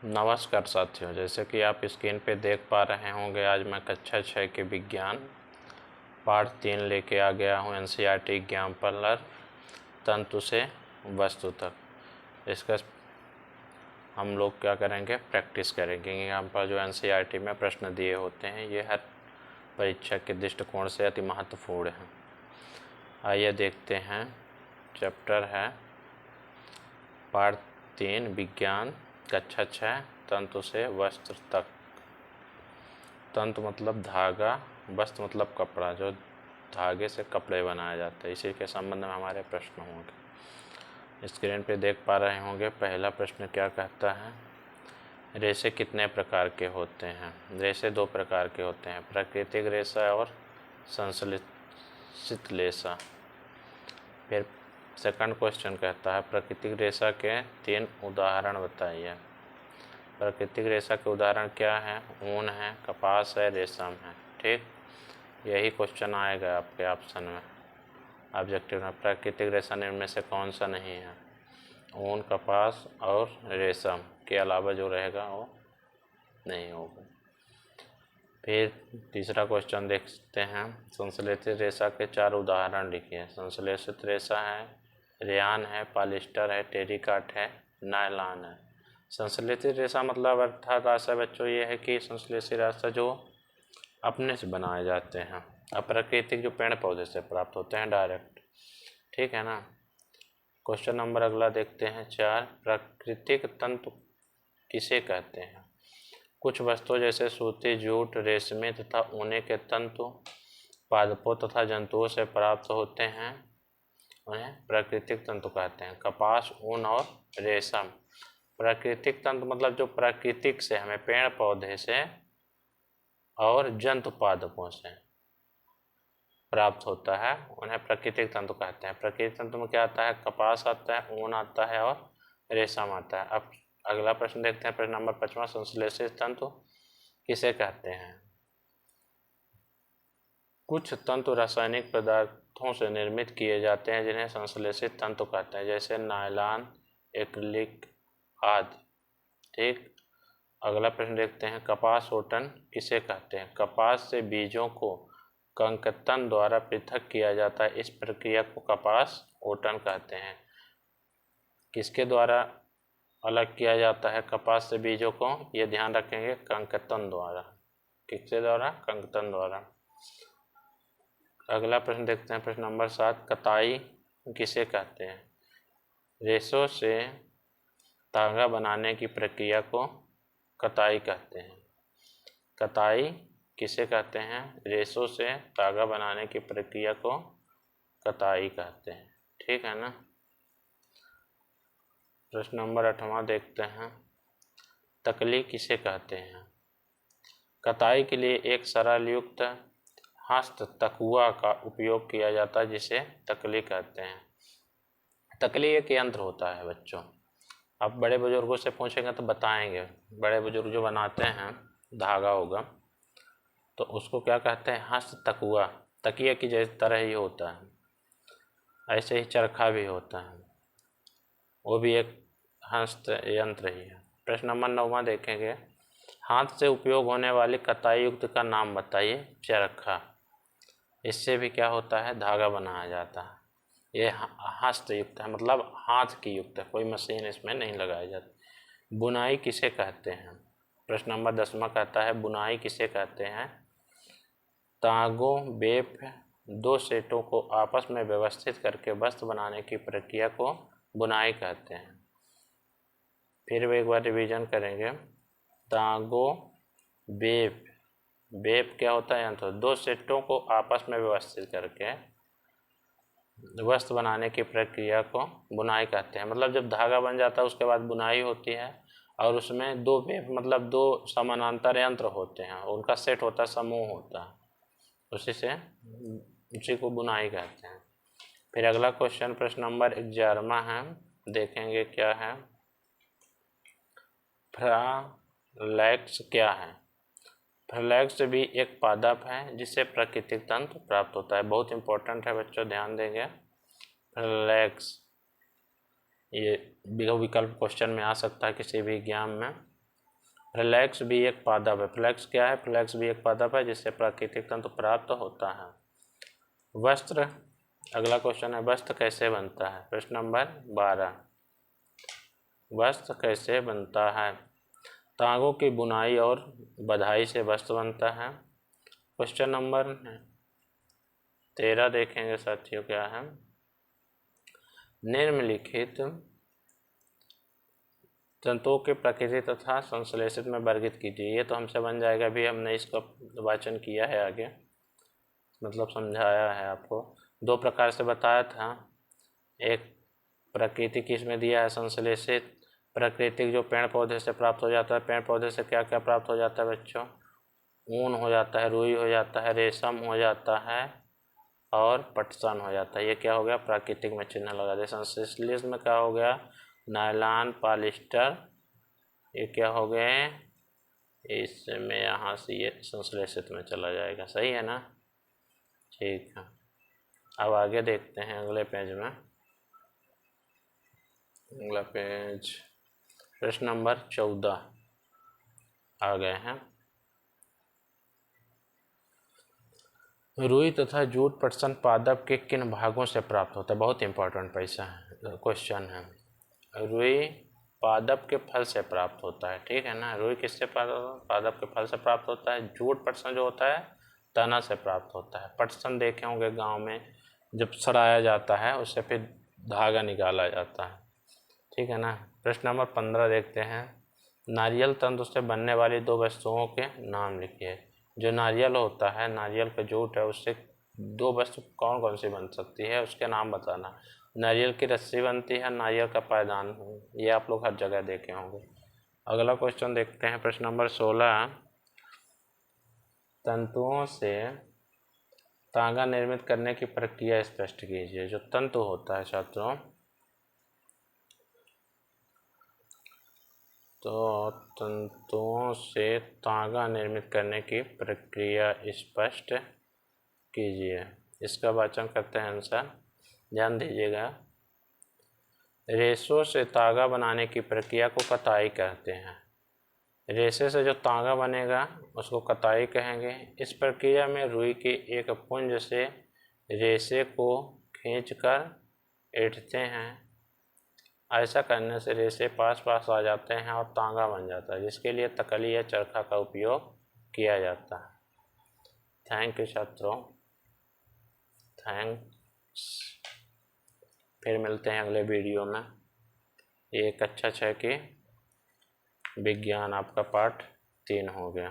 नमस्कार साथियों, जैसे कि आप स्क्रीन पे देख पा रहे होंगे, आज मैं कक्षा 6 के विज्ञान पाठ 3 लेके आ गया हूँ। एनसीईआरटी एग्जाम्पलर तंतु से वस्तु तक। इसका हम लोग क्या करेंगे, प्रैक्टिस करेंगे। यहाँ पर जो एनसीईआरटी में प्रश्न दिए होते हैं ये हर परीक्षा के दृष्टिकोण से अति महत्वपूर्ण हैं। आइए देखते हैं। चैप्टर है पाठ 3 विज्ञान कक्षा 6 तंतु से वस्त्र तक। तंतु मतलब धागा, वस्त्र मतलब कपड़ा, जो धागे से कपड़े बनाया जाता है। इसी के संबंध में हमारे प्रश्न होंगे। स्क्रीन पे देख पा रहे होंगे। पहला प्रश्न क्या कहता है, रेशे कितने प्रकार के होते हैं। रेशे 2 प्रकार के होते हैं, प्राकृतिक रेशा और संश्लेषित रेशा। फिर सेकंड क्वेश्चन कहता है, प्राकृतिक रेशा के 3 उदाहरण बताइए। प्राकृतिक रेशा के उदाहरण क्या है, ऊन है, कपास है, रेशम है। ठीक, यही क्वेश्चन आएगा आपके ऑप्शन में, ऑब्जेक्टिव में। प्राकृतिक रेशा इनमें से कौन सा नहीं है, ऊन, कपास और रेशम के अलावा जो रहेगा वो नहीं होगा। फिर तीसरा क्वेश्चन देखते हैं, संश्लेषित रेशा के 4 उदाहरण लिखिए। संश्लेषित रेशा है, रेयान है, पॉलिएस्टर है, टेरिकॉट है, नायलॉन है। संश्लेषित रेशा मतलब अर्थात आशा बच्चों ये है कि संश्लेषित रेशा जो अपने से बनाए जाते हैं, अप्राकृतिक जो पेड़ पौधे से प्राप्त होते हैं डायरेक्ट। ठीक है ना। क्वेश्चन नंबर अगला देखते हैं 4, प्राकृतिक तंतु किसे कहते हैं। कुछ वस्तुओं जैसे सूती, जूट, रेशमी तथा ऊनी के तंतु पादपों तथा जंतुओं से प्राप्त होते हैं, उन्हें प्राकृतिक तंतु कहते हैं। कपास, ऊन और रेशम। प्राकृतिक तंतु मतलब जो प्राकृतिक से हमें पेड़ पौधे से और जंतु पादपों से प्राप्त होता है, उन्हें प्राकृतिक तंतु कहते हैं। प्राकृतिक तंतु में क्या आता है, कपास आता है, ऊन आता है और रेशम आता है। अब अगला प्रश्न देखते हैं, प्रश्न नंबर 5वां, संश्लेषित तंतु किसे कहते हैं। कुछ तंतु रासायनिक पदार्थों से निर्मित किए जाते हैं जिन्हें संश्लेषित तंतु कहते हैं, जैसे नायलॉन, एक्रिलिक आदि। ठीक, अगला प्रश्न देखते हैं, कपास ओटन किसे कहते हैं। कपास से बीजों को कंकतन द्वारा पृथक किया जाता है, इस प्रक्रिया को कपास ओटन कहते हैं। किसके द्वारा अलग किया जाता है कपास से बीजों को, ये ध्यान रखेंगे, कंकतन द्वारा। किसके द्वारा, कंकतन द्वारा। अगला प्रश्न देखते हैं, प्रश्न नंबर 7, कताई किसे कहते हैं। रेशों से धागा बनाने की प्रक्रिया को कताई कहते हैं। कताई किसे कहते हैं, रेशों से धागा बनाने की प्रक्रिया को कताई कहते हैं। ठीक है ना। प्रश्न नंबर 8वां देखते हैं, तकली किसे कहते हैं। कताई के लिए एक सरल युक्त हस्त तकुआ का उपयोग किया जाता है, जिसे तकली कहते हैं। तकली एक यंत्र होता है बच्चों, आप बड़े बुजुर्गों से पूछेंगे तो बताएंगे। बड़े बुजुर्ग जो बनाते हैं, धागा होगा तो उसको क्या कहते हैं, हस्त तकुआ। तकिए की जैसे तरह ही होता है, ऐसे ही चरखा भी होता है, वो भी एक हस्त यंत्र ही है। प्रश्न नंबर 9वां देखेंगे, हाथ से उपयोग होने वाली कताई युक्त का नाम बताइए। चरखा, इससे भी क्या होता है, धागा बनाया जाता है। ये हस्त युक्त है, मतलब हाथ की युक्त है, कोई मशीन इसमें नहीं लगाई जाती। बुनाई किसे कहते हैं। प्रश्न नंबर 10वां कहता है, बुनाई किसे कहते हैं। तागों, वेब 2 सेटों को आपस में व्यवस्थित करके वस्त्र बनाने की प्रक्रिया को बुनाई कहते हैं। फिर एक बार रिवीजन करेंगे, तागों, वेब, वेब क्या होता है, यंत्र। 2 सेटों को आपस में व्यवस्थित करके वस्त्र बनाने की प्रक्रिया को बुनाई कहते हैं। मतलब जब धागा बन जाता है उसके बाद बुनाई होती है, और उसमें 2 वेब मतलब 2 समानांतर यंत्र होते हैं, उनका सेट होता है, समूह होता है, उसी को बुनाई कहते हैं। फिर अगला क्वेश्चन प्रश्न नंबर 11वां है, देखेंगे क्या है। फ्लालैक्स क्या है। फ्लालैक्स भी एक पादप है जिससे प्राकृतिक तंतु प्राप्त होता है। बहुत इंपॉर्टेंट है बच्चों, ध्यान देंगे। फ्लालैक्स ये विकल्प क्वेश्चन में आ सकता है किसी भी एग्जाम में। फ्लैक्स भी एक पादप है। फ्लैक्स क्या है? फ्लैक्स भी एक पादप है जिससे प्राकृतिक तंतु प्राप्त होता है। वस्त्र, अगला क्वेश्चन है वस्त्र कैसे बनता है? प्रश्न नंबर 12, वस्त्र कैसे बनता है? तागों की बुनाई और बधाई से वस्त्र बनता है। क्वेश्चन नंबर 13 देखेंगे साथियों, क्या है? निम्नलिखित तंतुओं की प्रकृति तथा संश्लेषित में वर्गीकृत कीजिए। ये तो हमसे बन जाएगा, अभी हमने इसका वाचन किया है, आगे मतलब समझाया है आपको। दो प्रकार से बताया था, एक प्राकृतिक इसमें दिया है संश्लेषित। प्राकृतिक जो पेड़ पौधे से प्राप्त हो जाता है, पेड़ पौधे से क्या क्या प्राप्त हो जाता है बच्चों? ऊन हो जाता है, रुई हो जाता है, रेशम हो जाता है और पटसन हो जाता है। ये क्या हो गया? प्राकृतिक में चिन्ह लगा दे। संश्लेषित में क्या हो गया? नायलॉन, पॉलिस्टर, ये क्या हो गए? इसमें यहाँ से ये संश्लेषित में चला जाएगा। सही है ना? ठीक है, अब आगे देखते हैं अगले पेज में। अगला पेज प्रश्न नंबर 14 आ गए हैं। रुई तथा जूट पटसन पादप के किन भागों से प्राप्त होता है? बहुत इंपॉर्टेंट पैसा है, क्वेश्चन है। रुई पादप के फल से प्राप्त होता है, ठीक है ना? रुई किससे पादप के फल से प्राप्त होता है। जूट पटसन जो होता है तना से प्राप्त होता है। पटसन देखे होंगे गांव में, जब सड़ाया जाता है उससे फिर धागा निकाला जाता है, ठीक है ना? प्रश्न नंबर 15 देखते हैं। नारियल तंतु से बनने वाली दो वस्तुओं के नाम लिखिए। जो नारियल होता है, नारियल का जूट है, उससे दो वस्तु कौन कौन सी बन सकती है, उसके नाम बताना। नारियल की रस्सी बनती है, नारियल का पायदान, ये आप लोग हर जगह देखे होंगे। अगला क्वेश्चन देखते हैं, प्रश्न नंबर 16। तंतुओं से तागा निर्मित करने की प्रक्रिया स्पष्ट कीजिए। जो तंतु होता है छात्रों, तो तंतुओं से तागा निर्मित करने की प्रक्रिया स्पष्ट कीजिए। इसका वाचन करते हैं आंसर, ध्यान दीजिएगा। रेशों से तागा बनाने की प्रक्रिया को कताई कहते हैं। रेशे से जो तागा बनेगा उसको कताई कहेंगे। इस प्रक्रिया में रुई के एक पुंज से रेशे को खींचकर ऐंठते हैं। ऐसा करने से रेशे पास पास आ जाते हैं और तांगा बन जाता है, जिसके लिए तकली या चरखा का उपयोग किया जाता है। थैंक यू छात्रों, थैंक्स। फिर मिलते हैं अगले वीडियो में। ये कक्षा 6 की विज्ञान आपका पाठ 3 हो गया।